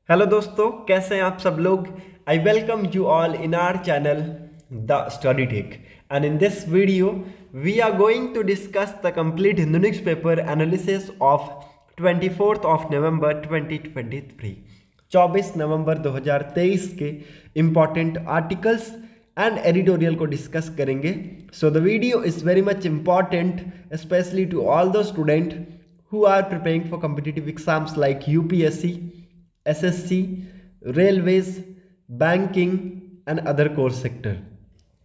Hello दोस्तों, कैसे हैं आप सब लोग। I welcome you all in our channel the Study Tech and in this video we are going to discuss the complete Hindu newspaper analysis of 24 of November 2023 24 November 2023 के important articles and editorial को discuss करेंगे। So the video is very much important specially to all the student who are preparing for competitive exams like UPSC, SSC, railways, banking and other core sector.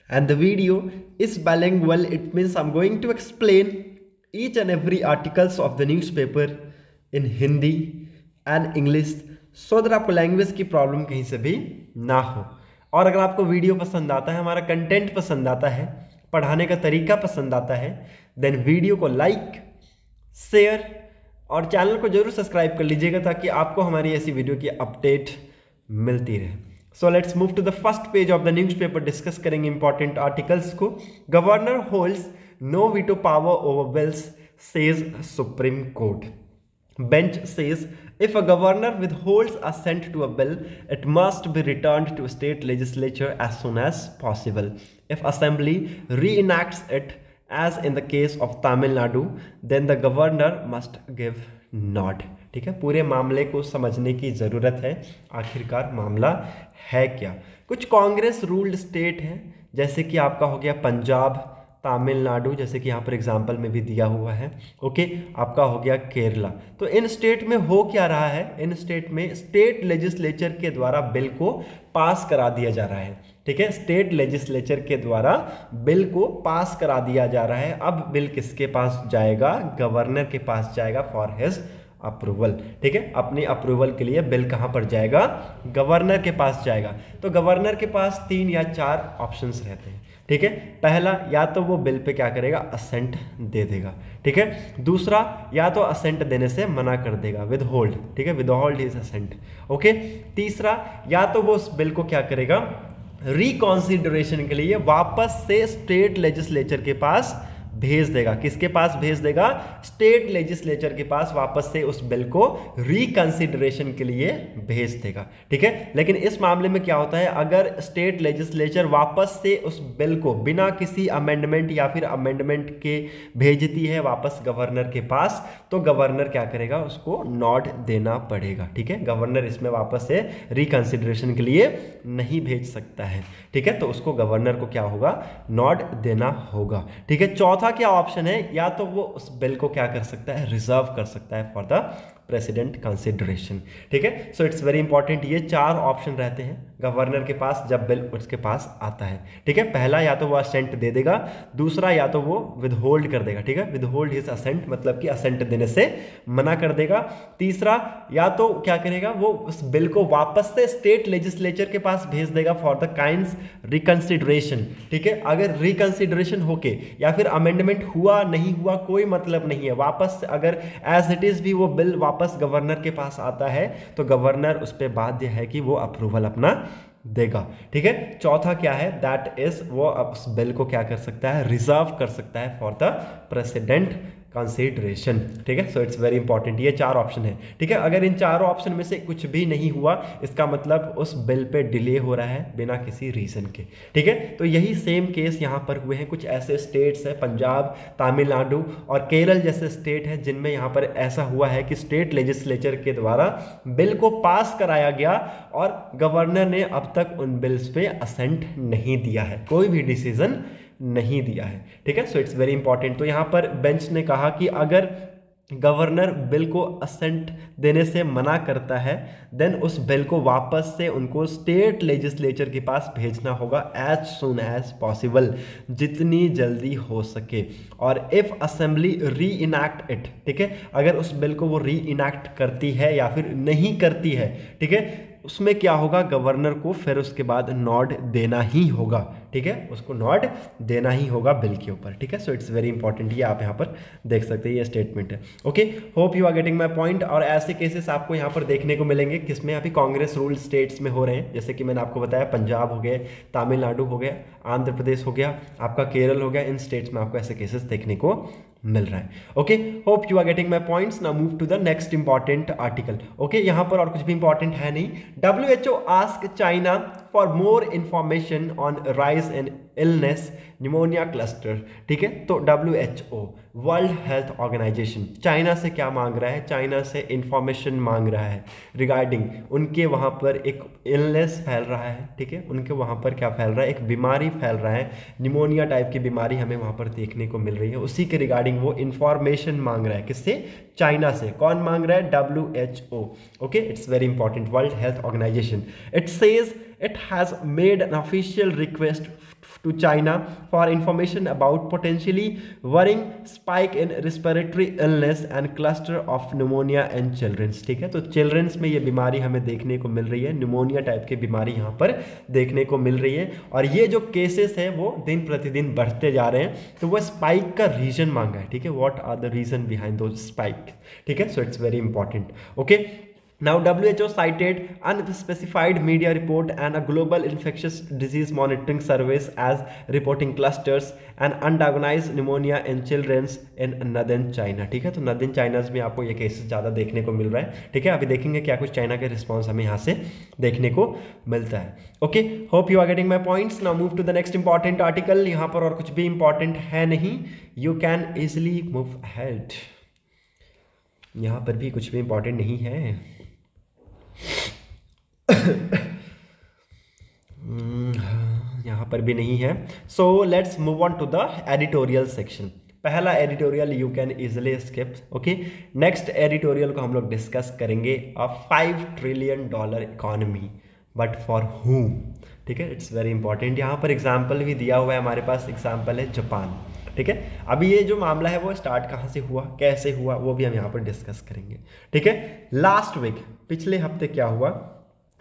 And the video is bilingual. It means I'm going to explain each and every articles of the newspaper in Hindi and English so that आपको language की problem कहीं से भी ना हो। और अगर आपको वीडियो पसंद आता है, हमारा कंटेंट पसंद आता है, पढ़ाने का तरीका पसंद आता है, देन वीडियो को लाइक, शेयर और चैनल को जरूर सब्सक्राइब कर लीजिएगा ताकि आपको हमारी ऐसी वीडियो की अपडेट मिलती रहे। So let's move to the first page of the newspaper. Discuss करेंगे इंपॉर्टेंट आर्टिकल्स को। Governor holds no veto power over bills says Supreme Court. Bench says if a governor withholds assent to a bill, it must be returned to state legislature as soon as possible. If assembly reenacts it, as in the case of Tamil Nadu, then the governor must give nod. ठीक है, पूरे मामले को समझने की ज़रूरत है। आखिरकार मामला है क्या। कुछ कांग्रेस रूल्ड स्टेट हैं, जैसे कि आपका हो गया पंजाब, तमिलनाडु, जैसे कि यहाँ पर एग्जाम्पल में भी दिया हुआ है। ओके, आपका हो गया केरला। तो इन स्टेट में हो क्या रहा है, इन स्टेट में स्टेट लेजिस्लेचर के द्वारा बिल को पास करा दिया जा रहा है। ठीक है, स्टेट लेजिस्लेचर के द्वारा बिल को पास करा दिया जा रहा है। अब बिल किसके पास जाएगा? गवर्नर के पास जाएगा फॉर हिज अप्रूवल। ठीक है, अपनी अप्रूवल के लिए बिल कहाँ पर जाएगा? गवर्नर के पास जाएगा। तो गवर्नर के पास 3 या 4 ऑप्शंस रहते हैं। ठीक है, पहला, या तो वो बिल पे क्या करेगा? असेंट दे देगा। ठीक है, दूसरा, या तो असेंट देने से मना कर देगा, विद होल्ड। ठीक है, withhold is assent. Okay, तीसरा, या तो वो उस बिल को क्या करेगा? रिकॉन्सिडरेशन के लिए वापस से स्टेट लेजिस्लेचर के पास भेज देगा। किसके पास भेज देगा? स्टेट लेजिस्लेचर के पास वापस से उस बिल को रिकंसिडरेशन के लिए भेज देगा। ठीक है, लेकिन इस मामले में क्या होता है, अगर स्टेट लेजिस्लेचर वापस से उस बिल को बिना किसी अमेंडमेंट या फिर अमेंडमेंट के भेजती है वापस गवर्नर के पास, तो गवर्नर क्या करेगा? उसको नॉट देना पड़ेगा। ठीक है, गवर्नर इसमें वापस से रिकंसिडरेशन के लिए नहीं भेज सकता है। ठीक है, तो उसको गवर्नर को क्या होगा? नॉट देना होगा। ठीक है, चौथा क्या ऑप्शन है, या तो वो उस बिल को क्या कर सकता है? रिजर्व कर सकता है फॉर द प्रेसिडेंट कंसिडरेशन। ठीक है, सो इट्स वेरी इंपॉर्टेंट। ये 4 ऑप्शन रहते हैं गवर्नर के पास जब बिल उसके पास आता है। ठीक है, पहला, या तो वो असेंट दे देगा, दूसरा, या तो वो विदहोल्ड कर देगा। ठीक है, विदहोल्ड हिज असेंट मतलब कि असेंट देने से मना कर देगा। तीसरा, या तो क्या करेगा? वो उस बिल को वापस से स्टेट लेजिस्लेचर के पास भेज देगा फॉर द काइंड्स रिकंसिडरेशन। ठीक है, अगर रिकंसिडरेशन होके या फिर अमेंडमेंट हुआ नहीं हुआ कोई मतलब नहीं है, वापस अगर एज इट इज भी वो बिल वापस गवर्नर के पास आता है तो गवर्नर उस पर बाध्य है कि वो अप्रूवल अपना देगा। ठीक है, चौथा क्या है? दैट इज वो अब उस बिल को क्या कर सकता है? रिजर्व कर सकता है फॉर द प्रेसिडेंट कंसिडरेशन। ठीक है, सो इट्स वेरी इंपॉर्टेंट। ये 4 ऑप्शन है। ठीक है, अगर इन चारों ऑप्शन में से कुछ भी नहीं हुआ, इसका मतलब उस बिल पे डिले हो रहा है बिना किसी रीजन के। ठीक है, तो यही सेम केस यहाँ पर हुए हैं। कुछ ऐसे स्टेट्स हैं, पंजाब, तमिलनाडु और केरल जैसे स्टेट हैं, जिनमें यहाँ पर ऐसा हुआ है कि स्टेट लेजिस्लेचर के द्वारा बिल को पास कराया गया और गवर्नर ने अब तक उन बिल्स पे असेंट नहीं दिया है, कोई भी डिसीजन नहीं दिया है। ठीक है, सो इट्स वेरी इंपॉर्टेंट। तो यहाँ पर बेंच ने कहा कि अगर गवर्नर बिल को असेंट देने से मना करता है, देन उस बिल को वापस से उनको स्टेट लेजिस्लेचर के पास भेजना होगा एज सुन एज पॉसिबल, जितनी जल्दी हो सके। और इफ असेंबली री इनैक्ट इट, ठीक है, अगर उस बिल को वो री इनैक्ट करती है या फिर नहीं करती है, ठीक है, उसमें क्या होगा? गवर्नर को फिर उसके बाद नॉड देना ही होगा। ठीक है, उसको नॉड देना ही होगा बिल के ऊपर। ठीक है, सो इट्स वेरी इंपॉर्टेंट। ये आप यहाँ पर देख सकते हैं, ये स्टेटमेंट है। Okay, hope you are getting my point. और ऐसे केसेस आपको यहाँ पर देखने को मिलेंगे किसमें? अभी कांग्रेस रूल स्टेट्स में हो रहे हैं, जैसे कि मैंने आपको बताया पंजाब हो गए, तमिलनाडु हो गया, आंध्र प्रदेश हो गया, आपका केरल हो गया। इन स्टेट्स में आपको ऐसे केसेस देखने को मिल रहा है। Okay, hope you are getting my points. Now move to the next important article. Okay, यहाँ पर और कुछ भी इंपॉर्टेंट है नहीं। WHO ask China for more information on rise in illness pneumonia cluster. ठीक है, तो WHO World Health Organization China से क्या मांग रहा है? चाइना से इंफॉर्मेशन मांग रहा है रिगार्डिंग उनके वहाँ पर एक इलनेस फैल रहा है। ठीक है, उनके वहाँ पर क्या फैल रहा है? एक बीमारी फैल रहा है, निमोनिया टाइप की बीमारी हमें वहाँ पर देखने को मिल रही है। उसी के रिगार्डिंग वो इंफॉर्मेशन मांग रहा है। किससे? चाइना से। कौन मांग रहा है? WHO। Okay, it's very important, World Health Organization. It says it has made an official request to China for information about potentially worrying spike in respiratory illness and cluster of pneumonia in children। ठीक है, तो children's में ये बीमारी हमें देखने को मिल रही है, निमोनिया टाइप की बीमारी यहाँ पर देखने को मिल रही है, और ये जो केसेस है वो दिन प्रतिदिन बढ़ते जा रहे हैं। तो वो स्पाइक का रीजन मांगा है। ठीक है, what are the reason behind two spike. ठीक है, so it's very important. Okay, now WHO cited unspecified media report and a global infectious disease monitoring service as reporting clusters and undiagnosed pneumonia in children in northern China। ठीक है, तो northern China में आपको ये cases ज़्यादा देखने को मिल रहा है। ठीक है, अभी देखेंगे क्या कुछ चाइना के रिस्पॉन्स हमें यहाँ से देखने को मिलता है। Okay, hope you are getting my points. Now move to the next important article. यहाँ पर और कुछ भी इंपॉर्टेंट है नहीं, you can easily move ahead. यहाँ पर भी कुछ भी इंपॉर्टेंट नहीं है। यहाँ पर भी नहीं है। So let's move on to the editorial section. पहला editorial you can easily skip. Okay, next editorial को हम लोग डिस्कस करेंगे a $5 trillion economy, but for whom। ठीक है, इट्स वेरी इंपॉर्टेंट। यहाँ पर एग्जाम्पल भी दिया हुआ है हमारे पास। एग्जाम्पल है जापान। ठीक है, अभी ये जो मामला है वो स्टार्ट कहाँ से हुआ, कैसे हुआ, वो भी हम यहाँ पर डिस्कस करेंगे। ठीक है, लास्ट वीक, पिछले हफ्ते क्या हुआ,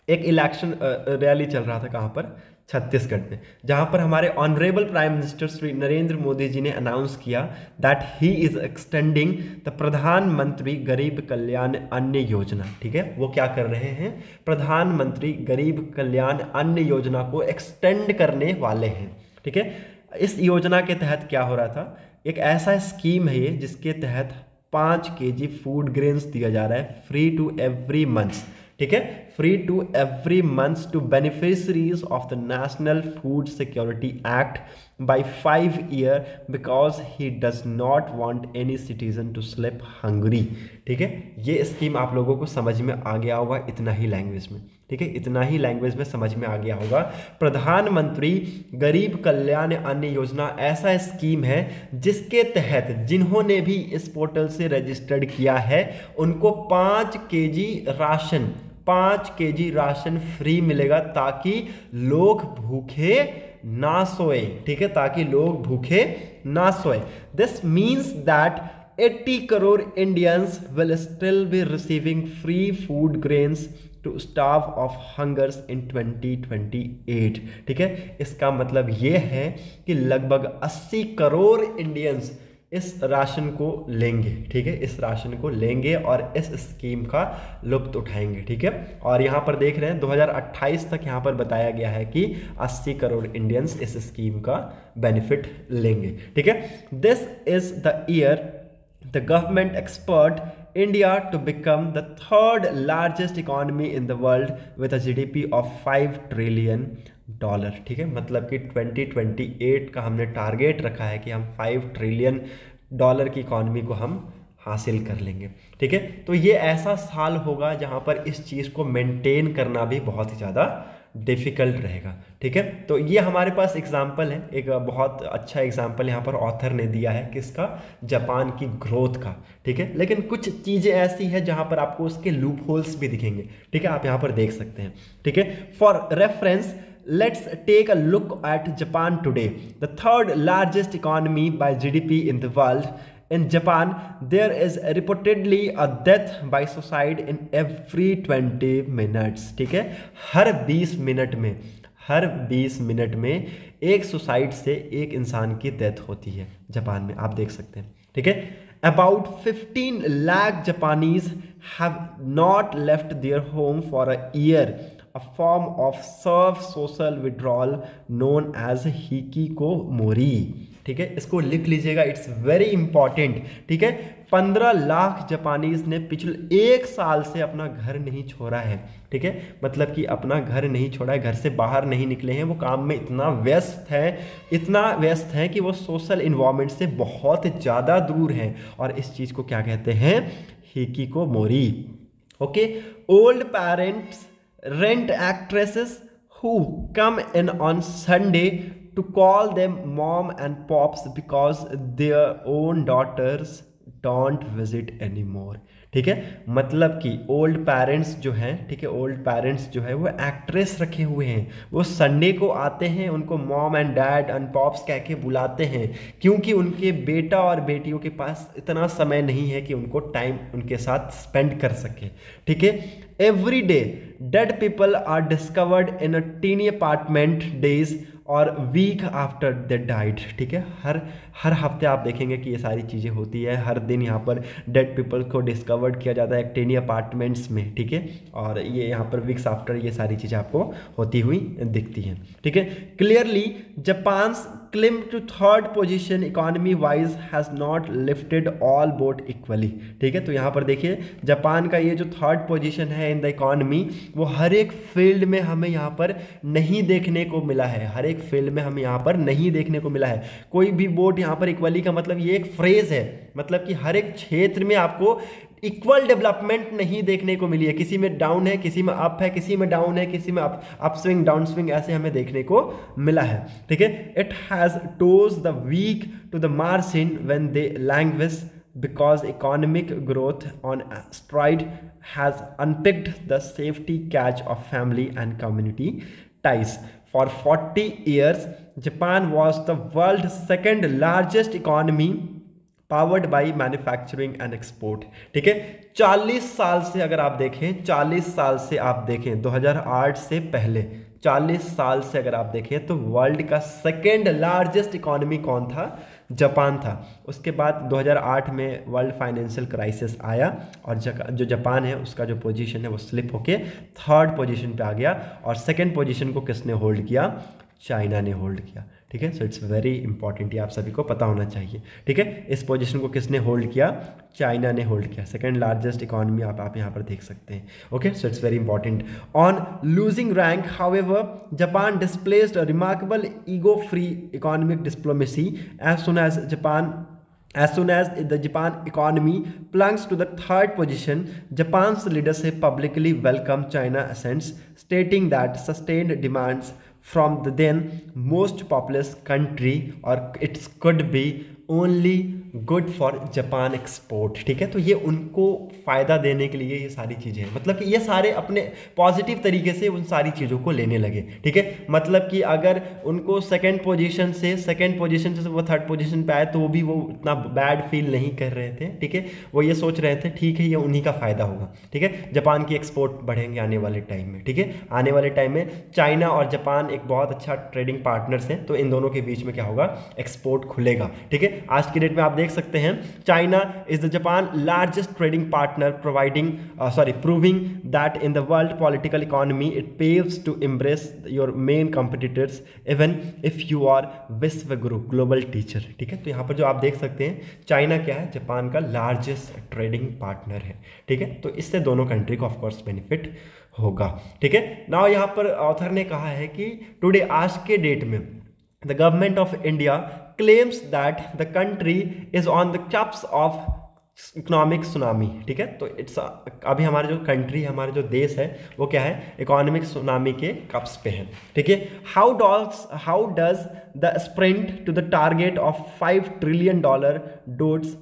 एक इलेक्शन रैली चल रहा था। कहाँ पर? छत्तीसगढ़ में, जहाँ पर हमारे honourable prime minister Shri Narendra Modi ji ने अनाउंस किया that he is extending the Pradhanmantri Garib कल्याण अन्न योजना। ठीक है, वो क्या कर रहे हैं? प्रधानमंत्री गरीब कल्याण अन्न योजना को एक्सटेंड करने वाले हैं। ठीक है, इस योजना के तहत क्या हो रहा था? एक ऐसा स्कीम है ये जिसके तहत 5 kg फूड ग्रेन्स दिया जा रहा है फ्री टू एवरी मंथ। ठीक है, free to every month to beneficiaries of the national food security act by 5 years because he does not want any citizen to sleep hungry. ठीक है, ये scheme आप लोगों को समझ में आ गया होगा इतना ही लैंग्वेज में। ठीक है, इतना ही लैंग्वेज में समझ में आ गया होगा। प्रधानमंत्री गरीब कल्याण अन्न योजना ऐसा स्कीम है जिसके तहत जिन्होंने भी इस पोर्टल से रजिस्टर्ड किया है उनको 5 kg राशन फ्री मिलेगा, ताकि लोग भूखे ना सोए। ठीक है, ताकि लोग भूखे ना सोए। This means that 80 crore Indians will still be receiving free food grains to starve off hungers in 2028। ठीक है, इसका मतलब ये है कि लगभग 80 करोड़ इंडियंस इस राशन को लेंगे। ठीक है, इस राशन को लेंगे और इस स्कीम का लुत्फ उठाएंगे। ठीक है, और यहाँ पर देख रहे हैं 2028 तक यहाँ पर बताया गया है कि 80 करोड़ इंडियंस इस स्कीम का बेनिफिट लेंगे। ठीक है, this is the year the government expert India to become the 3rd largest economy in the world with a GDP of $5 trillion। ठीक है, मतलब कि 2028 का हमने टारगेट रखा है कि हम $5 ट्रिलियन की इकॉनमी को हम हासिल कर लेंगे। ठीक है, तो ये ऐसा साल होगा जहाँ पर इस चीज़ को मेंटेन करना भी बहुत ही ज़्यादा डिफ़िकल्ट रहेगा। ठीक है, तो ये हमारे पास एग्जाम्पल है, एक बहुत अच्छा एग्जाम्पल यहाँ पर ऑथर ने दिया है किसका? जापान की ग्रोथ का। ठीक है, लेकिन कुछ चीज़ें ऐसी है जहाँ पर आपको उसके लूप होल्स भी दिखेंगे। ठीक है, आप यहाँ पर देख सकते हैं। ठीक है, for reference let's take a look at Japan today, the 3rd largest economy by GDP in the world. In Japan, there is reportedly a death by suicide in every 20 minutes। ठीक है, हर 20 मिनट में एक suicide से एक इंसान की death होती है जापान में, आप देख सकते हैं। ठीक है, about 15 lakh Japanese have not left their home for a year, a form of self-social withdrawal known as hikikomori। ठीक है, इसको लिख लीजिएगा, इट्स वेरी इंपॉर्टेंट। ठीक है, 15 लाख जापानीज ने पिछले 1 साल से अपना घर नहीं छोड़ा है। ठीक है, मतलब कि अपना घर नहीं छोड़ा है, घर से बाहर नहीं निकले हैं, वो काम में इतना व्यस्त है कि वो सोशल इन्वायरमेंट से बहुत ज़्यादा दूर हैं, और इस चीज़ को क्या कहते हैं, hikikomori. Okay, old parents rent actresses who come in on Sunday to call them mom and pops because their own daughters don't visit anymore। ठीक है, मतलब कि ओल्ड पेरेंट्स जो हैं, ठीक है, ओल्ड पेरेंट्स जो है वो एक्ट्रेस रखे हुए हैं, वो संडे को आते हैं, उनको mom and dad and pops कह के बुलाते हैं, क्योंकि उनके बेटा और बेटियों के पास इतना समय नहीं है कि उनको टाइम उनके साथ स्पेंड कर सके। ठीक है, every day dead people are discovered in a tiny apartment days or week after they died. ठीक है, हर हफ्ते आप देखेंगे कि ये सारी चीज़ें होती है, हर दिन यहाँ पर डेड पीपल को डिस्कवर्ड किया जाता है टीनी अपार्टमेंट्स में। ठीक है, और ये यहाँ पर वीक्स आफ्टर ये सारी चीज़ें आपको होती हुई दिखती हैं। ठीक है, clearly Japan's climb to third position economy wise has not lifted all boat equally. ठीक है, तो यहाँ पर देखिए जापान का ये जो थर्ड पोजीशन है इन द इकोनॉमी, वो हर एक फील्ड में हमें यहाँ पर नहीं देखने को मिला है, हर एक फील्ड में हमें यहाँ पर नहीं देखने को मिला है। कोई भी बोट यहाँ पर इक्वली का मतलब ये एक फ्रेज है, मतलब कि हर एक क्षेत्र में आपको इक्वल डेवलपमेंट नहीं देखने को मिली है, किसी में डाउन है, किसी में अप है, किसी में डाउन है, किसी में अप स्विंग डाउन स्विंग, ऐसे हमें देखने को मिला है। ठीक है, it has tossed the weak to the margin when they language because economic growth on stride has unpicked the safety catch of family and community ties. For 40 years, Japan was the world's second largest economy powered by manufacturing and export। ठीक है, 40 साल से अगर आप देखें, 40 साल से आप देखें 2008 से पहले 40 साल से अगर आप देखें तो वर्ल्ड का सेकेंड लार्जेस्ट इकोनॉमी कौन था, जापान था। उसके बाद 2008 में वर्ल्ड फाइनेंशियल क्राइसिस आया और जो जापान है उसका जो पोजीशन है वो स्लिप होके थर्ड पोजीशन पे आ गया, और सेकंड पोजीशन को किसने होल्ड किया, चाइना ने होल्ड किया। ठीक है, सो इट्स वेरी इंपॉर्टेंट, ये आप सभी को पता होना चाहिए। ठीक है, इस पोजीशन को किसने होल्ड किया, चाइना ने होल्ड किया, सेकंड लार्जेस्ट इकोनॉमी आप यहाँ पर देख सकते हैं। Okay, so it's very important. On losing rank however Japan displaced a remarkable ego free economic diplomacy As soon as the Japan economy plunges to the third position, Japan's leadership publicly welcomed China's ascent, stating that sustained demands from the then most populous country or it could be only good for Japan export. ठीक है, तो ये उनको फ़ायदा देने के लिए ये सारी चीज़ें हैं, मतलब कि ये सारे अपने पॉजिटिव तरीके से उन सारी चीज़ों को लेने लगे। ठीक है, मतलब कि अगर उनको सेकंड पोजीशन से वो थर्ड पोजीशन पे आए तो भी वो इतना बैड फील नहीं कर रहे थे। ठीक है, वो ये सोच रहे थे ठीक है ये उन्हीं का फ़ायदा होगा। ठीक है, जापान की एक्सपोर्ट बढ़ेंगे आने वाले टाइम में। ठीक है, आने वाले टाइम में चाइना और जापान एक बहुत अच्छा ट्रेडिंग पार्टनर्स हैं, तो इन दोनों के बीच में क्या होगा, एक्सपोर्ट खुलेगा। ठीक है, आज की डेट में आप देख सकते हैं China is the Japan largest trading partner proving that in the world political economy it paves to embrace your main competitors even if you are Vishwa Guru global teacher. ठीक है, तो यहाँ पर जो आप देख सकते हैं चाइना क्या है, जापान का लार्जेस्ट ट्रेडिंग पार्टनर है। ठीक है, तो इससे दोनों कंट्री को ऑफकोर्स बेनिफिट होगा। ठीक है, नाउ यहाँ पर ऑथर ने कहा है कि टुडे आज के डेट में the government of India claims that the country is on the cusp of economic tsunami. ठीक है, तो इट्स अभी हमारा जो कंट्री है, हमारा जो देश है वो क्या है, इकोनॉमिक सुनामी के कप्स पे है। ठीक है, how does the sprint to the target of $5 trillion dots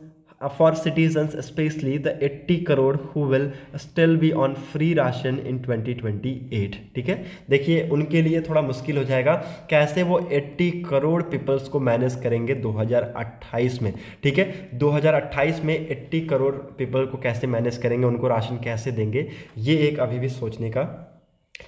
for citizens, especially the 80 crore who will still be on free ration in 2028। ठीक है, देखिए उनके लिए थोड़ा मुश्किल हो जाएगा, कैसे वो 80 करोड़ पीपल्स को मैनेज करेंगे 2028 में। ठीक है, 2028 में 80 करोड़ पीपल को कैसे मैनेज करेंगे, उनको राशन कैसे देंगे, ये एक अभी भी सोचने का,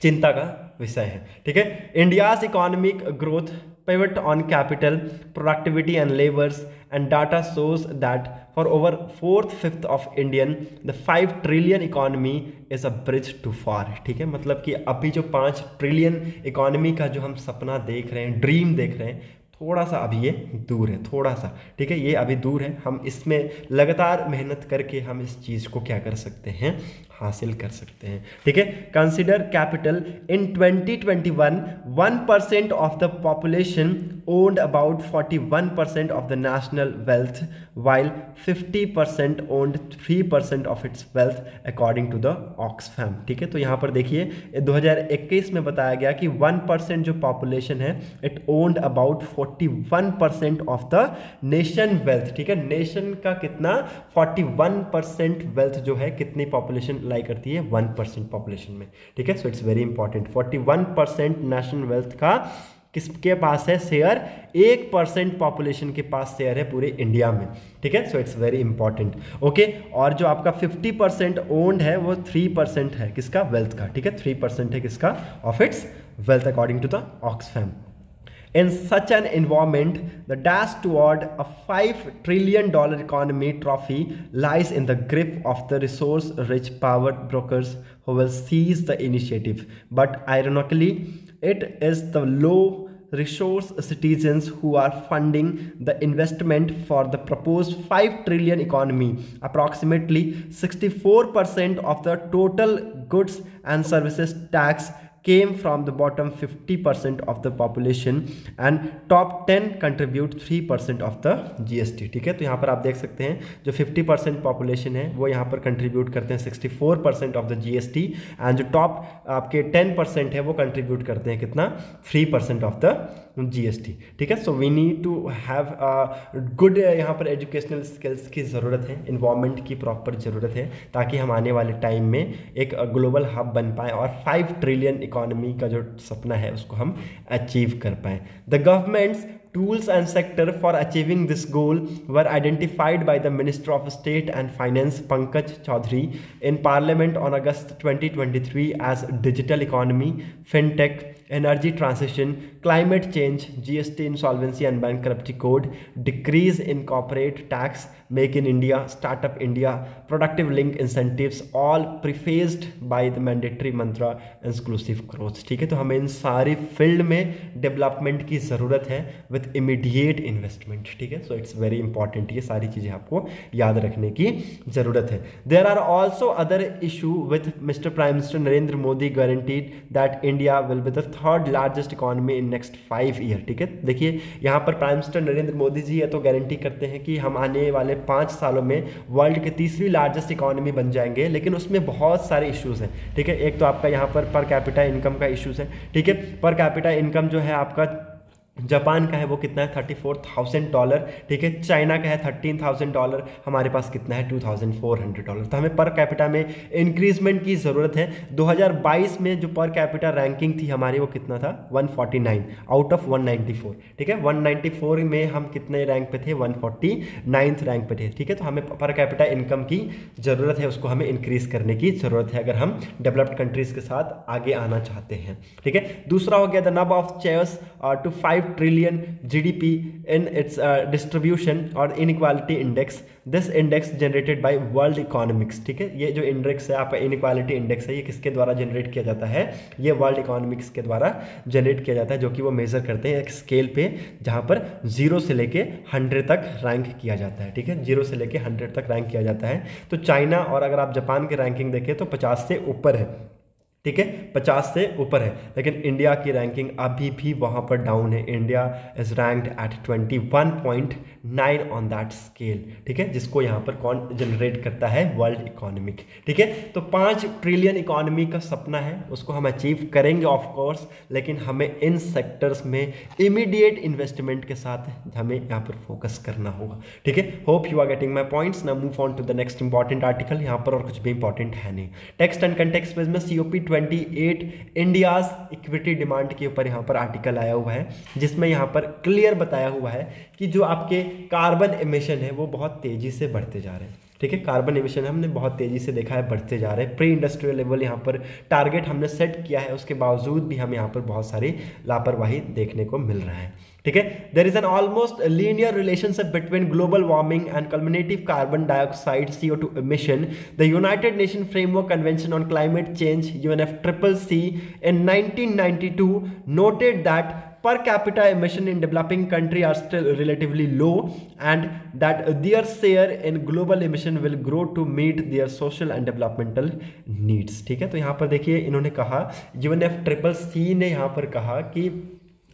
चिंता का विषय है। ठीक है, India's economic growth pivot on capital, productivity and labors, and data shows that for over 4/5 of Indian, the 5 trillion economy is a bridge too far। ठीक है, मतलब कि अभी जो 5 ट्रिलियन इकोनॉमी का जो हम सपना देख रहे हैं, ड्रीम देख रहे हैं, थोड़ा सा अभी ये दूर है, थोड़ा सा, ठीक है, ये अभी दूर है। हम इसमें लगातार मेहनत करके हम इस चीज़ को क्या कर सकते हैं, हासिल कर सकते हैं, ठीक है। Consider capital in 2021 1% of the population owned about 41% of the national wealth while 50% owned 3% of its wealth according to the Oxfam, ठीक है। तो यहाँ पर देखिए 2021 में बताया गया कि 1% जो पॉपुलेशन है it owned about 41% of the nation wealth, ठीक है। नेशन का कितना 41% वेल्थ जो है कितनी पॉपुलेशन लाई करती है, 1% पॉपुलेशन में, ठीक है। So it's very important, 41% national wealth का किसके पास है शेयर, 1% पॉपुलेशन के पास शेयर है पूरे इंडिया में, ठीक है। So it's very important, okay. और जो आपका 50% ओन्ड है वो 3% है किसका, वेल्थ का, ठीक है। 3% है किसका, of its wealth according to the Oxfam. In such an environment, the dash toward a $5 trillion economy trophy lies in the grip of the resource-rich power brokers who will seize the initiative. But ironically, it is the low resource citizens who are funding the investment for the proposed 5 trillion economy. Approximately 64% of the total goods and services tax came from the bottom 50% of the population and top 10 contribute 3% of the GST, ठीक है। तो यहाँ पर आप देख सकते हैं जो 50% पॉपुलेशन है वो यहाँ पर कंट्रीब्यूट करते हैं 64% ऑफ द GST एंड जो टॉप आपके 10% है वो कंट्रीब्यूट करते हैं कितना, 3% ऑफ द GST, ठीक है। So we need to have good यहाँ पर एजुकेशनल स्किल्स की ज़रूरत है, इन्वायरमेंट की प्रॉपर ज़रूरत है ताकि हम आने वाले टाइम में एक ग्लोबल हब बन पाएँ और 5 ट्रिलियन इकोनॉमी का जो सपना है उसको हम अचीव कर पाएँ। The governments tools and sector for achieving this goal were identified by the Minister of State and Finance Pankaj Chaudhary in Parliament on August 2023 as digital economy, fintech, energy transition, climate change, GST insolvency and bankruptcy code, decrease in corporate tax, make in India, startup India, productive link incentives, all prefaced by the mandatory mantra inclusive growth, ठीक है। तो हमें इन सारी field में development की ज़रूरत है with immediate investment, ठीक है। सो इट्स वेरी इंपॉर्टेंट, ये सारी चीज़ें आपको याद रखने की ज़रूरत है। There are also other issue with mister prime minister Narendra Modi guaranteed that India will be the third largest economy in next 5 year, ठीक है। देखिए यहाँ पर प्राइम मिनिस्टर नरेंद्र मोदी जी है तो गारंटी करते हैं कि हम आने वाले 5 सालों में वर्ल्ड के तीसरी लार्जेस्ट इकोनॉमी बन जाएंगे, लेकिन उसमें बहुत सारे इश्यूज़ हैं, ठीक है। एक तो आपका यहाँ पर कैपिटा इनकम का इश्यूज़ है, ठीक है। पर कैपिटा इनकम जो है आपका जापान का है वो कितना है $34,000, ठीक है। चाइना का है $13,000, हमारे पास कितना है $2,400। तो हमें पर कैपिटा में इंक्रीजमेंट की ज़रूरत है। 2022 में जो पर कैपिटा रैंकिंग थी हमारी वो कितना था 149 आउट ऑफ 194, ठीक है। 194 में हम कितने रैंक पे थे, 149th रैंक पे थे, ठीक है। तो हमें पर कैपिटा इनकम की ज़रूरत है, उसको हमें इंक्रीज करने की ज़रूरत है अगर हम डेवलप्ड कंट्रीज़ के साथ आगे आना चाहते हैं, ठीक है। दूसरा हो गया the number of chairs to 5 trillion GDP in its distribution और inequality index, this index generated by World Economics, ठीक है। ये जो इंडेक्स है आपका inequality index है, ये किसके द्वारा जनरेट किया जाता है, ये वर्ल्ड इकोनॉमिक्स के द्वारा जनरेट किया जाता है, जो कि वो मेजर करते हैं एक स्केल पे जहाँ पर 0 से लेके 100 तक रैंक किया जाता है, ठीक है। 0 से लेके 100 तक रैंक किया जाता है। तो चाइना और अगर आप जापान की रैंकिंग देखें तो 50 से ऊपर है, ठीक है, 50 से ऊपर है, लेकिन इंडिया की रैंकिंग अभी भी वहाँ पर डाउन है। India is ranked at 21.9 on that scale, ठीक है, जिसको यहाँ पर कौन जनरेट करता है, वर्ल्ड इकोनॉमिक, ठीक है। तो 5 ट्रिलियन इकोनॉमी का सपना है, उसको हम अचीव करेंगे ऑफ कोर्स, लेकिन हमें इन सेक्टर्स में इमीडिएट इन्वेस्टमेंट के साथ हमें यहाँ पर फोकस करना होगा, ठीक है। Hope you are getting my points. Now move on to the next important article. यहाँ पर और कुछ भी इंपॉर्टेंट है नहीं। टेक्स्ट एंड कंटेक्स्ट पेज में COP 28 इंडियाज इक्विटी डिमांड के ऊपर यहाँ पर आर्टिकल आया हुआ है, जिसमें यहाँ पर क्लियर बताया हुआ है कि जो आपके कार्बन एमिशन है वो बहुत तेजी से बढ़ते जा रहे हैं, ठीक है। कार्बन एमिशन हमने बहुत तेजी से देखा है बढ़ते जा रहे हैं। प्री इंडस्ट्रियल लेवल यहाँ पर टारगेट हमने सेट किया है, उसके बावजूद भी हमें यहाँ पर बहुत सारी लापरवाही देखने को मिल रहा है, ठीक है। There is an almost linear relationship between global warming and cumulative carbon dioxide CO2 emission. The United Nations Framework Convention on Climate Change UNFCCC in 1992 noted that per capita emission in developing country are still relatively low and that their share in global emission will grow to meet their social and developmental needs। ठीक है, तो यहाँ पर देखिए इन्होंने कहा, UNFCCC ने यहाँ पर कहा कि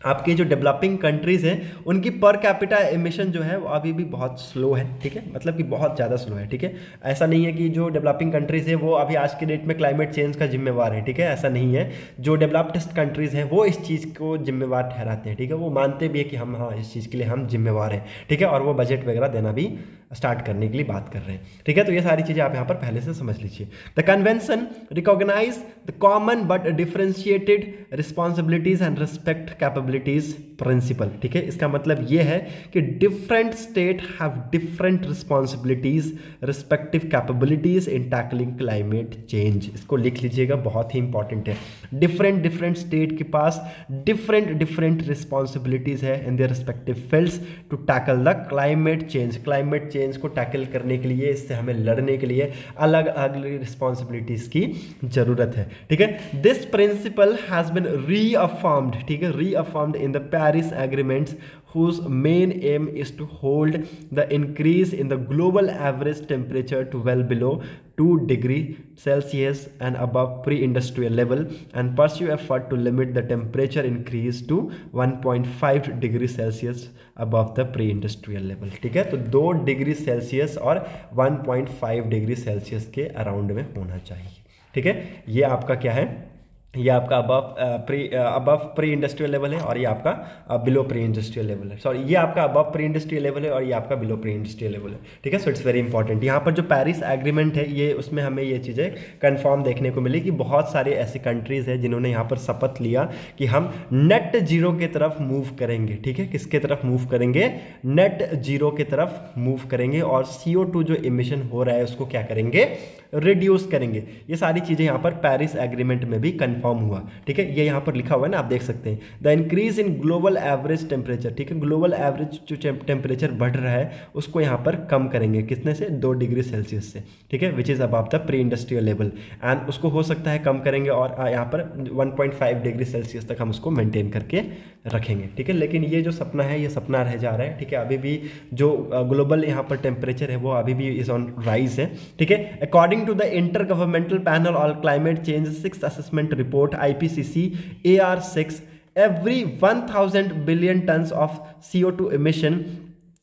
आपके जो डेवलपिंग कंट्रीज हैं उनकी पर कैपिटा एमिशन जो है वो अभी भी बहुत स्लो है। ठीक है, मतलब कि बहुत ज़्यादा स्लो है। ठीक है, ऐसा नहीं है कि जो डेवलपिंग कंट्रीज है वो अभी आज के डेट में क्लाइमेट चेंज का जिम्मेवार है। ठीक है, ऐसा नहीं है। जो डेवलप्ड कंट्रीज हैं वो इस चीज़ को जिम्मेवार ठहराते हैं। ठीक है, वो मानते भी है कि हम हाँ इस चीज़ के लिए हम जिम्मेवार हैं। ठीक है, और वो बजट वगैरह देना भी स्टार्ट करने के लिए बात कर रहे हैं। ठीक है, तो ये सारी चीज़ें आप यहाँ पर पहले से समझ लीजिए। The convention recognise the common but differentiated responsibilities and respect capabilities principle. ठीक है, इसका मतलब ये है कि different state have different responsibilities respective capabilities in tackling climate change. इसको लिख लीजिएगा, बहुत ही इंपॉर्टेंट है। डिफरेंट स्टेट के पास डिफरेंट रिस्पॉन्सिबिलिटीज है in their respective fields to tackle the climate change. Climate change को टैकल करने के लिए, इससे हमें लड़ने के लिए अलग अलग रिस्पॉन्सिबिलिटीज की जरूरत है। ठीक है, this principle has been reaffirmed. ठीक है, reaffirmed in the Paris agreements whose main aim is to hold the increase in the global average temperature to well below 2 degrees Celsius and above pre-industrial level and pursue effort to limit the temperature increase to 1.5 degrees Celsius above the pre-industrial level। ठीक है, तो 2 degree Celsius और 1.5 degree Celsius के around में होना चाहिए। ठीक है, ये आपका क्या है, ये आपका अबव प्री इंडस्ट्रियल लेवल है और ये आपका बिलो प्री इंडस्ट्रियल लेवल है। सॉरी, ये आपका अबव प्री इंडस्ट्रियल लेवल है और ये आपका बिलो प्री इंडस्ट्रियल लेवल है। ठीक है, सो इट्स वेरी इंपॉर्टेंट। यहाँ पर जो पेरिस एग्रीमेंट है ये, उसमें हमें ये चीज़ें कंफर्म देखने को मिली कि बहुत सारे ऐसी कंट्रीज़ हैं जिन्होंने यहाँ पर शपथ लिया कि हम नेट जीरो की तरफ मूव करेंगे। ठीक है, किसके तरफ मूव करेंगे, नेट जीरो की तरफ मूव करेंगे और CO2 जो इमिशन हो रहा है उसको क्या करेंगे, रिड्यूस करेंगे। ये सारी चीज़ें यहाँ पर पेरिस एग्रीमेंट में भी कंफर्म हुआ। ठीक है, ये यहाँ पर लिखा हुआ है ना, आप देख सकते हैं। The increase in global average temperature. ठीक है, ग्लोबल एवरेज जो टेम्परेचर बढ़ रहा है उसको यहाँ पर कम करेंगे, कितने से, 2 डिग्री सेल्सियस से। ठीक है, which is above the pre industrial level and उसको हो सकता है कम करेंगे और यहाँ पर 1.5 डिग्री सेल्सियस तक हम उसको मेंटेन करके रखेंगे। ठीक है, लेकिन ये जो सपना है ये सपना रह जा रहा है। ठीक है, अभी भी जो ग्लोबल यहाँ पर टेम्परेचर है वो अभी भी इज ऑन राइज है। ठीक है, according to the intergovernmental panel on climate change 6th assessment report IPCC AR6, every 1000 billion tons of CO2 emission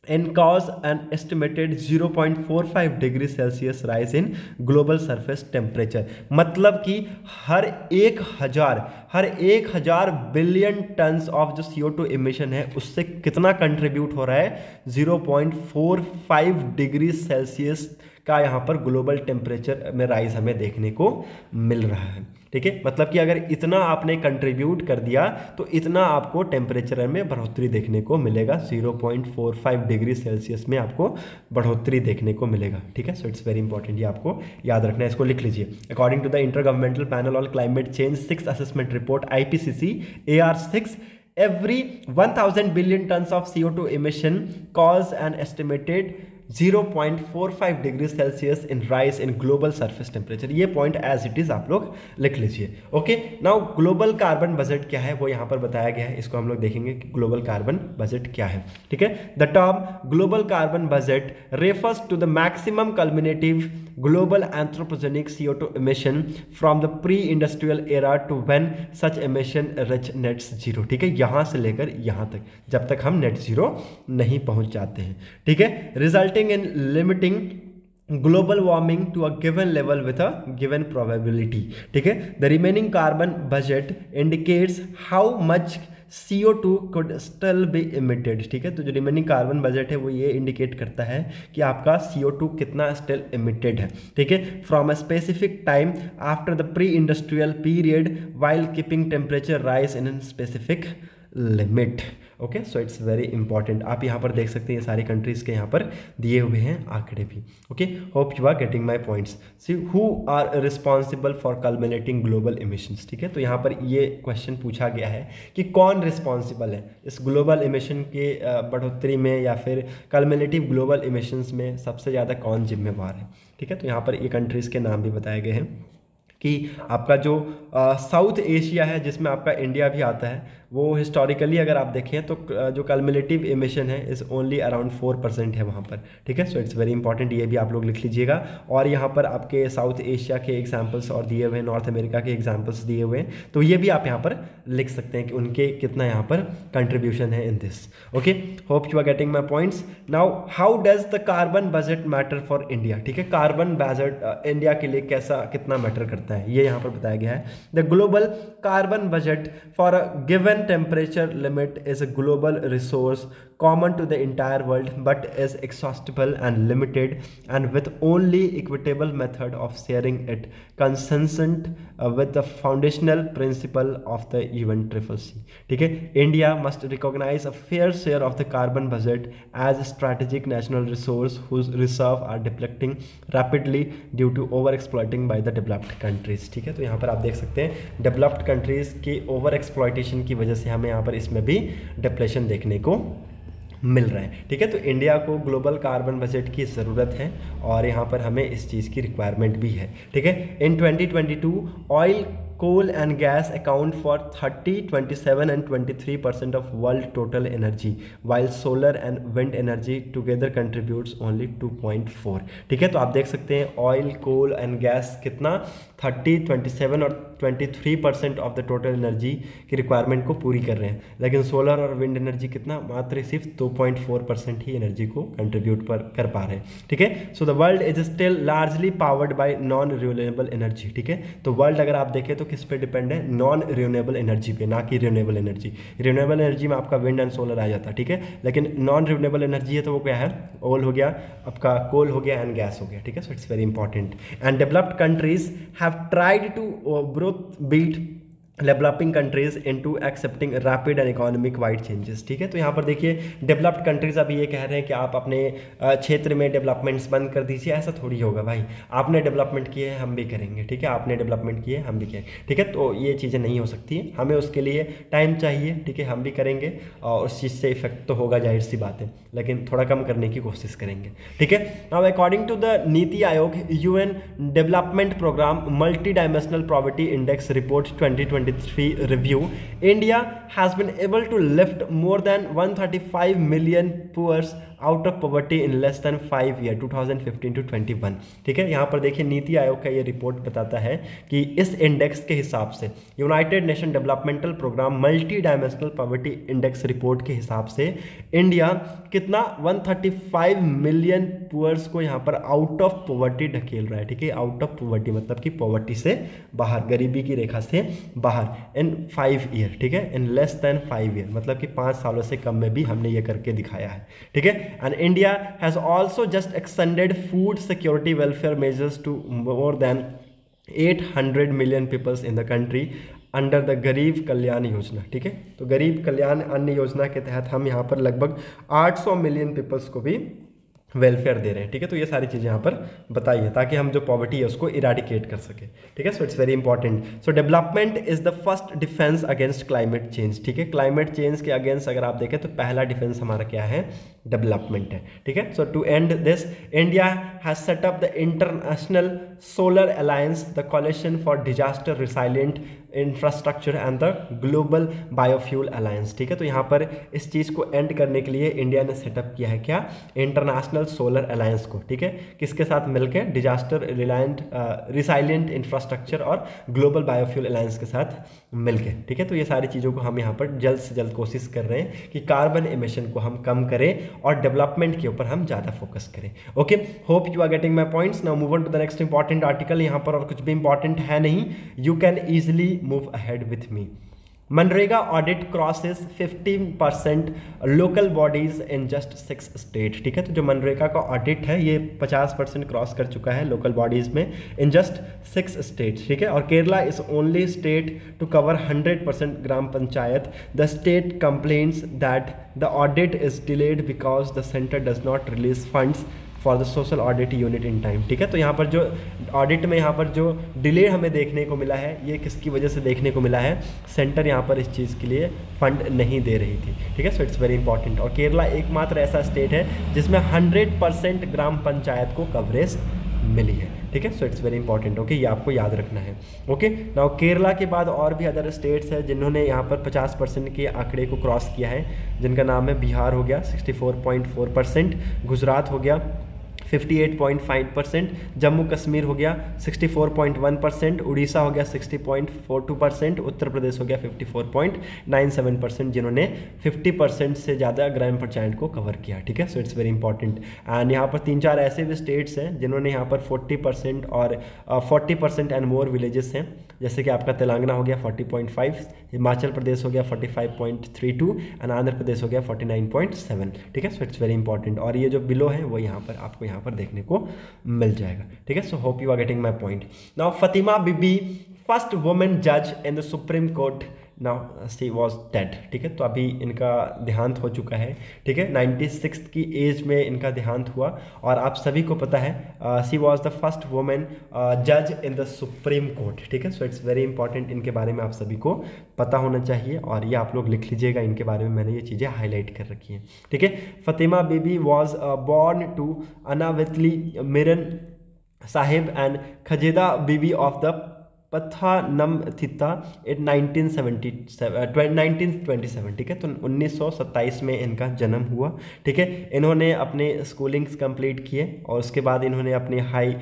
and cause an estimated 0.45 degree Celsius rise in global surface temperature. मतलब कि हर 1000 billion tons of जो CO2 emission है उससे कितना contribute हो रहा है, 0.45 degree Celsius का यहाँ पर ग्लोबल टेम्परेचर में राइज हमें देखने को मिल रहा है। ठीक है, मतलब कि अगर इतना आपने कंट्रीब्यूट कर दिया तो इतना आपको टेम्परेचर में बढ़ोतरी देखने को मिलेगा, 0.45 डिग्री सेल्सियस में आपको बढ़ोतरी देखने को मिलेगा। ठीक है, सो इट्स वेरी इंपॉर्टेंट, ये आपको याद रखना है, इसको लिख लीजिए। According to the intergovernmental panel on climate change 6th assessment report IPCC AR6, every 1000 billion tons of CO2 emission cause an estimated 0.45 degree Celsius in rise in global surface temperature. ये point as it is आप लोग लिख लीजिए। Okay, now global carbon budget क्या है वो यहाँ पर बताया गया है, इसको हम लोग देखेंगे कि ग्लोबल कार्बन बजट क्या है। ठीक है, the term global carbon budget refers to the maximum cumulative global anthropogenic CO2 emission from the pre-industrial era to when such emission reach net zero। ठीक है, यहाँ से लेकर यहाँ तक, जब तक हम नेट जीरो नहीं पहुँच जाते हैं। ठीक है, resulting in limiting global warming to a given level with a given probability. ठीक है, the remaining carbon budget indicates how much CO2 could still be emitted। ठीक है, तो जो रिमेनिंग कार्बन बजट है वो ये इंडिकेट करता है कि आपका CO2 कितना स्टिल इमिटेड है। ठीक है, from a specific time after the pre industrial period while keeping temperature rise in specific limit. Okay, so it's very important. आप यहाँ पर देख सकते हैं ये सारी कंट्रीज के यहाँ पर दिए हुए हैं आंकड़े भी। Okay, hope you are getting my points. See who are responsible for culminating global emissions. ठीक है, तो यहाँ पर ये क्वेश्चन पूछा गया है कि कौन रिस्पॉन्सिबल है इस ग्लोबल इमिशन के बढ़ोतरी में या फिर कल्मिनेटिव ग्लोबल इमिशंस में सबसे ज़्यादा कौन जिम्मेवार है। ठीक है, तो यहाँ पर ये कंट्रीज़ के नाम भी बताए गए हैं कि आपका जो साउथ एशिया है जिसमें आपका इंडिया भी आता है, वो हिस्टोरिकली अगर आप देखें तो जो कम्युलेटिव एमिशन है इस ओनली अराउंड 4% है वहाँ पर, ठीक है। सो इट्स वेरी इंपॉर्टेंट, ये भी आप लोग लिख लीजिएगा। और यहाँ पर आपके साउथ एशिया के एग्जाम्पल्स और दिए हुए हैं, नॉर्थ अमेरिका के एग्जाम्पल्स दिए हुए हैं, तो ये भी आप यहाँ पर लिख सकते हैं कि उनके कितना यहाँ पर कंट्रीब्यूशन है in this. Okay, hope you are getting my points. Now how does the carbon budget matter for India, ठीक है। कार्बन बजट इंडिया के लिए कैसा कितना मैटर करता है ये यहाँ पर बताया गया है। The global carbon budget for a given temperature limit is a global resource common to the entire world but is exhaustible and limited, and with only equitable method of sharing it consistent with the foundational principle of the UNFCCC, ठीक है। India must recognize a fair share of the carbon budget as a strategic national resource whose reserve are depleting rapidly due to over exploiting by the developed countries, ठीक है। तो यहाँ पर आप देख सकते हैं डेवलप्ड कंट्रीज की ओवर एक्सप्लॉयटेशन की वजह से हमें यहाँ पर इसमें भी डिप्लेशन देखने को मिल रहा है, ठीक है। तो इंडिया को ग्लोबल कार्बन बजट की ज़रूरत है और यहाँ पर हमें इस चीज़ की रिक्वायरमेंट भी है, ठीक है। इन 2022 oil, coal and gas account for 30, 27 and 23% of world total energy, while solar and wind energy together contributes only 2.4, ठीक है। तो आप देख सकते हैं ऑयल, कोल एंड गैस कितना 30, 27 और 23% ऑफ द टोटल एनर्जी की रिक्वायरमेंट को पूरी कर रहे हैं, लेकिन सोलर और विंड एनर्जी कितना मात्र सिर्फ 2.4% ही एनर्जी को कंट्रीब्यूट कर पा रहे हैं, ठीक है। So the world is still largely powered by non renewable energy, ठीक है। तो वर्ल्ड अगर आप देखें तो किस पे डिपेंड है, नॉन रिन्यूएबल एनर्जी पे, ना कि रिन्यूएबल एनर्जी। रिन्यूएबल एनर्जी में आपका विंड एंड सोलर आ जाता है, ठीक है, लेकिन नॉन रिन्यूएबल एनर्जी है तो वो क्या है, ऑयल हो गया, आपका कोल हो गया एंड गैस हो गया, ठीक है। So it's very important. And developed countries have tried to beat developing countries into accepting rapid and economic wide changes, ठीक है। तो यहाँ पर देखिए डेवलप्ड कंट्रीज अभी ये कह रहे हैं कि आप अपने क्षेत्र में डेवलपमेंट्स बंद कर दीजिए, ऐसा थोड़ी होगा भाई, आपने डेवलपमेंट किए हैं हम भी करेंगे, ठीक है, आपने डेवलपमेंट किए हम भी किए, ठीक है। तो ये चीज़ें नहीं हो सकती हैं, हमें उसके लिए टाइम चाहिए, ठीक है, हम भी करेंगे और उस चीज़ से इफेक्ट तो होगा, जाहिर सी बात है, लेकिन थोड़ा कम करने की कोशिश करेंगे, ठीक है। Now according to the NITI Aayog UN development programme multidimensional poverty index report 2023 review, India has been able to lift more than 135 million poor out of poverty in less than 5 year 2015 to 21, ठीक है। यहाँ पर देखिए नीति आयोग का ये report बताता है कि इस इंडेक्स के हिसाब से United Nation developmental programme multidimensional poverty index report के हिसाब से इंडिया कितना 135 मिलियन पुअर्स को यहाँ पर आउट ऑफ पॉवर्टी ढकेल रहा है, ठीक है। आउट ऑफ पॉवर्टी मतलब कि पॉवर्टी से बाहर, गरीबी की रेखा से बाहर इन 5 ईयर, ठीक है, इन लेस देन 5 ईयर मतलब कि 5 सालों से कम में भी हमने ये करके दिखाया है, ठीक है। And India has also just extended food security welfare measures to more than 800 million people in the country under the गरीब कल्याण योजना, ठीक है। तो गरीब कल्याण अन्न योजना के तहत हम यहाँ पर लगभग 800 मिलियन पीपल्स को भी वेलफेयर दे रहे हैं, ठीक है। तो ये सारी चीज़ें यहाँ पर बताइए ताकि हम जो पॉवर्टी है उसको इराडिकेट कर सके, ठीक है। So it's very important. So development is the first defence against climate change, ठीक है। क्लाइमेट चेंज के अगेंस्ट अगर आप देखें तो पहला डिफेंस हमारा क्या है, डेवलपमेंट है, ठीक है। So to end this India has set up the international solar alliance, the coalition for disaster resilient infrastructure and the global biofuel alliance, ठीक है। तो यहाँ पर इस चीज़ को एंड करने के लिए इंडिया ने सेटअप किया है क्या, इंटरनेशनल सोलर अलायंस को, ठीक है। किसके साथ मिलकर, डिजास्टर रिसाइलेंट इंफ्रास्ट्रक्चर और ग्लोबल बायोफ्यूल अलायंस के साथ मिलकर, ठीक है। तो ये सारी चीज़ों को हम यहाँ पर जल्द से जल्द कोशिश कर रहे हैं कि कार्बन एमिशन को हम कम करें और डेवलपमेंट के ऊपर हम ज़्यादा फोकस करें। Okay, hope you are getting my points. Now move on to the next important article. यहाँ पर और कुछ भी इंपॉर्टेंट है नहीं, you can easily move ahead with me. MNREGA audit crosses 15% local bodies in just 6 state, ठीक है। तो जो मनरेगा का ऑडिट है ये 50% क्रॉस कर चुका है लोकल बॉडीज में इन जस्ट 6 स्टेट्स, ठीक है। और Kerala is only state to cover 100% gram panchayat. The state complains that the audit is delayed because the centre does not release funds for the social audit unit in time, ठीक है। तो यहाँ पर जो ऑडिट में यहाँ पर जो डिले हमें देखने को मिला है ये किसकी वजह से देखने को मिला है, सेंटर यहाँ पर इस चीज़ के लिए फंड नहीं दे रही थी, ठीक है। So it's very important. और केरला एकमात्र ऐसा स्टेट है जिसमें 100% ग्राम पंचायत को कवरेज मिली है, ठीक है। So it's very important, okay, ये आपको याद रखना है, ओके। नाउ केरला के बाद और भी अदर स्टेट्स हैं जिन्होंने यहाँ पर 50% के आंकड़े को क्रॉस किया है, जिनका नाम है बिहार हो गया 64.4%, गुजरात हो गया 58.5%, जम्मू कश्मीर हो गया 64.1%, उड़ीसा हो गया 60.42%, उत्तर प्रदेश हो गया 54.97%, जिन्होंने 50% से ज़्यादा ग्राम पंचायत को कवर किया, ठीक है। So it's very important. And यहाँ पर 3-4 ऐसे भी स्टेट्स हैं जिन्होंने यहाँ पर 40% और 40% एंड मोर विलेजेस हैं, जैसे कि आपका तेलंगाना हो गया 40.5, हिमाचल प्रदेश हो गया 45.32 एंड आंध्र प्रदेश हो गया 49.7, ठीक है। So it's very important. और ये जो बिलो है वो यहाँ पर आपको यहाँ पर देखने को मिल जाएगा, ठीक है। So hope you are getting my point. Now Fatima Bibi, first women जज in the supreme court, now she was dead, ठीक है। तो अभी इनका देहांत हो चुका है, ठीक है। 96 की एज में इनका देहांत हुआ, और आप सभी को पता है she was the first women जज इन द सुप्रीम कोर्ट, ठीक है। सो इट्स वेरी इंपॉर्टेंट, इनके बारे में आप सभी को पता होना चाहिए, और ये आप लोग लिख लीजिएगा, इनके बारे में मैंने ये चीज़ें हाईलाइट कर रखी हैं, ठीक है। Fatima Bibi was born to Annaveettil Meeran Sahib and खजेदा Bibi of the Pathanamthitta in 1927, ठीक है। तो 1927 में इनका जन्म हुआ, ठीक है। इन्होंने अपने स्कूलिंग्स कंप्लीट किए, और उसके बाद इन्होंने अपने हाई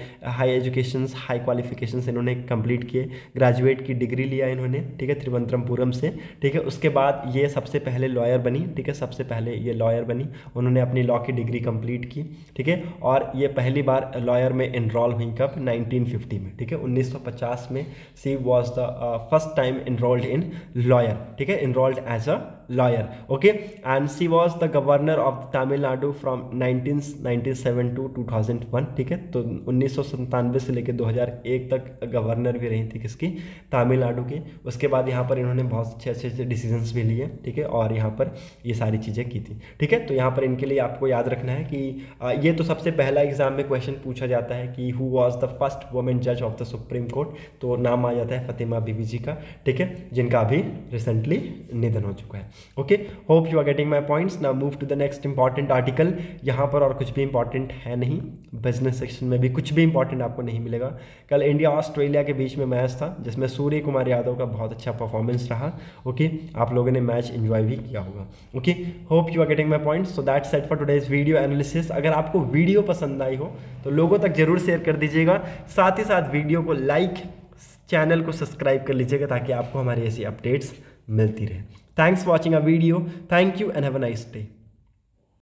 एजुकेशंस, हाई क्वालिफिकेशंस इन्होंने कंप्लीट किए, ग्रेजुएट की डिग्री लिया इन्होंने, ठीक है, त्रिवंतरमपुरम से, ठीक है। उसके बाद ये सबसे पहले लॉयर बनी, ठीक है, सबसे पहले ये लॉयर बनी, उन्होंने अपनी लॉ की डिग्री कंप्लीट की, ठीक है। और ये पहली बार लॉयर में इनरोल हुई कब? 1950 में, ठीक है। 1950 में she was the first time enrolled in lawyer, ठीक है, enrolled as a lawyer, okay, and she was the governor of Tamil Nadu from 1997 to 2001, ठीक है। तो 1997 से लेकर 2001 तक गवर्नर भी रही थी किसकी? तमिलनाडु की। उसके बाद यहाँ पर इन्होंने बहुत अच्छे डिसीजंस भी लिए, ठीक है, और यहाँ पर ये सारी चीज़ें की थी, ठीक है। तो यहाँ पर इनके लिए आपको याद रखना है कि ये तो सबसे पहला एग्जाम में क्वेश्चन पूछा जाता है कि who was the first women जज ऑफ द सुप्रीम कोर्ट, तो नाम आ जाता है फातिमा बीबी जी का, ठीक है, जिनका अभी रिसेंटली निधन हो चुका है, okay. Hope you are getting my points. Now move to the next important article. यहाँ पर और कुछ भी इंपॉर्टेंट है नहीं, बिजनेस सेक्शन में भी कुछ भी इंपॉर्टेंट आपको नहीं मिलेगा। कल इंडिया ऑस्ट्रेलिया के बीच में मैच था, जिसमें सूर्य कुमार यादव का बहुत अच्छा परफॉर्मेंस रहा, ओके। आप लोगों ने मैच एंजॉय भी किया होगा, okay. Hope you are getting my points. So that's it for today's video analysis. अगर आपको वीडियो पसंद आई हो तो लोगों तक जरूर शेयर कर दीजिएगा, साथ ही साथ वीडियो को लाइक, चैनल को सब्सक्राइब कर लीजिएगा, ताकि आपको हमारी ऐसी अपडेट्स मिलती रहे। Thanks for watching a video, thank you and have a nice day.